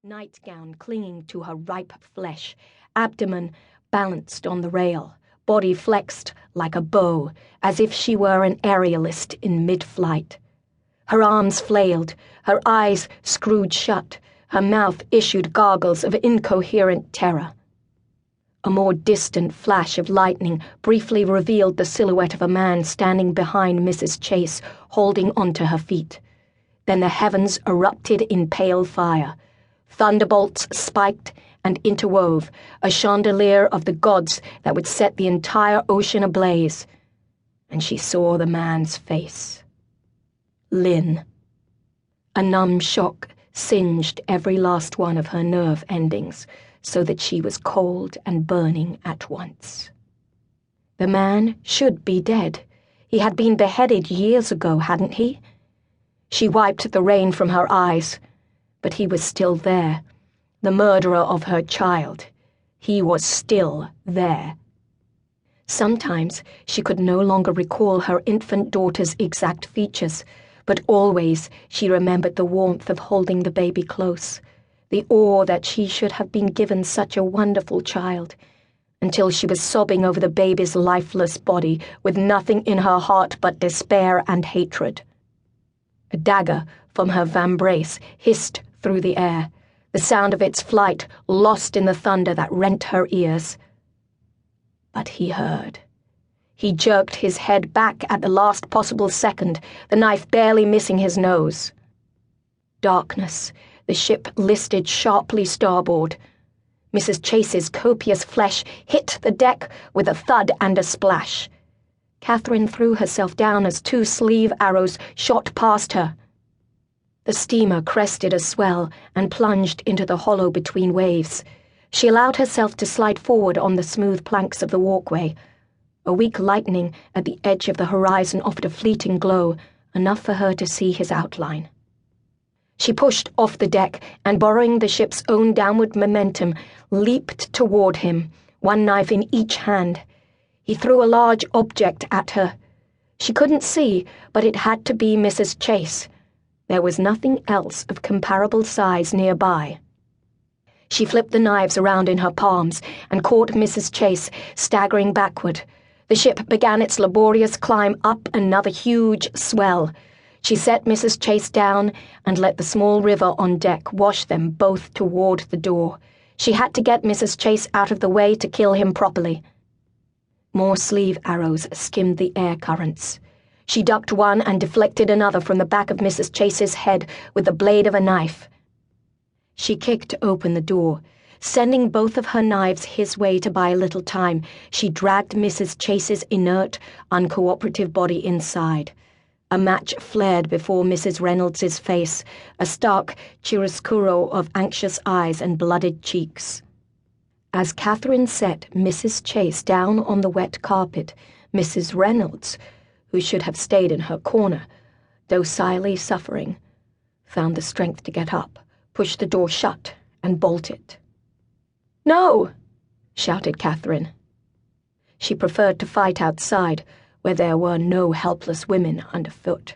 nightgown clinging to her ripe flesh, abdomen balanced on the rail, body flexed like a bow, as if she were an aerialist in mid-flight. Her arms flailed, her eyes screwed shut, her mouth issued gargles of incoherent terror. A more distant flash of lightning briefly revealed the silhouette of a man standing behind Mrs. Chase, holding onto her feet. Then the heavens erupted in pale fire. Thunderbolts spiked and interwove, a chandelier of the gods that would set the entire ocean ablaze. And she saw the man's face. Lynn. A numb shock singed every last one of her nerve endings, so that she was cold and burning at once. The man should be dead. He had been beheaded years ago, hadn't he? She wiped the rain from her eyes, but he was still there. The murderer of her child. He was still there. Sometimes she could no longer recall her infant daughter's exact features, but always she remembered the warmth of holding the baby close, the awe that she should have been given such a wonderful child, until she was sobbing over the baby's lifeless body with nothing in her heart but despair and hatred. A dagger from her vambrace hissed through the air, the sound of its flight lost in the thunder that rent her ears. But he heard. He jerked his head back at the last possible second, the knife barely missing his nose. Darkness. The ship listed sharply starboard. Mrs. Chase's copious flesh hit the deck with a thud and a splash. Catherine threw herself down as two sleeve arrows shot past her. The steamer crested a swell and plunged into the hollow between waves. She allowed herself to slide forward on the smooth planks of the walkway. A weak lightning at the edge of the horizon offered a fleeting glow, enough for her to see his outline. She pushed off the deck and, borrowing the ship's own downward momentum, leaped toward him, one knife in each hand. He threw a large object at her. She couldn't see, but it had to be Mrs. Chase. There was nothing else of comparable size nearby. She flipped the knives around in her palms and caught Mrs. Chase, staggering backward. The ship began its laborious climb up another huge swell. She set Mrs. Chase down and let the small river on deck wash them both toward the door. She had to get Mrs. Chase out of the way to kill him properly. More sleeve arrows skimmed the air currents. She ducked one and deflected another from the back of Mrs. Chase's head with the blade of a knife. She kicked open the door. Sending both of her knives his way to buy a little time, she dragged Mrs. Chase's inert, uncooperative body inside. A match flared before Mrs. Reynolds's face, a stark chiaroscuro of anxious eyes and blooded cheeks. As Catherine set Mrs. Chase down on the wet carpet, Mrs. Reynolds, who should have stayed in her corner, docilely suffering, found the strength to get up, push the door shut, and bolt it. "No!" shouted Catherine. She preferred to fight outside, where there were no helpless women underfoot.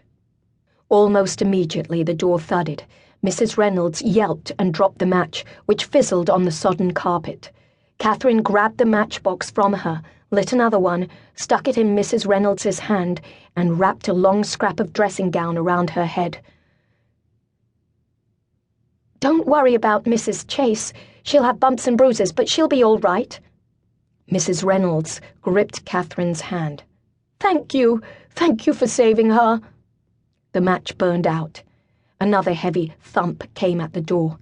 Almost immediately the door thudded. Mrs. Reynolds yelped and dropped the match, which fizzled on the sodden carpet. Catherine grabbed the matchbox from her, lit another one, stuck it in Mrs. Reynolds's hand, and wrapped a long scrap of dressing gown around her head. "Don't worry about Mrs. Chase. She'll have bumps and bruises, but she'll be all right." Mrs. Reynolds gripped Catherine's hand. Thank you for saving her." The match burned out. Another heavy thump came at the door.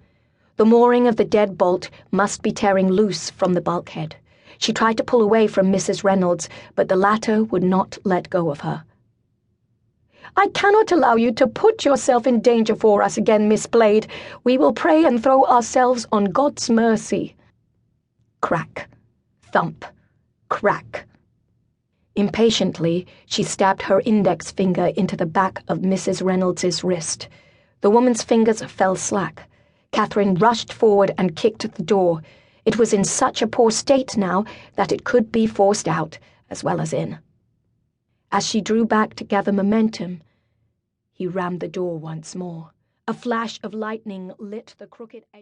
The mooring of the deadbolt must be tearing loose from the bulkhead. She tried to pull away from Mrs. Reynolds, but the latter would not let go of her. "I cannot allow you to put yourself in danger for us again, Miss Blade. We will pray and throw ourselves on God's mercy." Crack. Thump. Crack. Impatiently, she stabbed her index finger into the back of Mrs. Reynolds's wrist. The woman's fingers fell slack. Catherine rushed forward and kicked at the door. It was in such a poor state now that it could be forced out, as well as in. As she drew back to gather momentum, he rammed the door once more. A flash of lightning lit the crooked edge.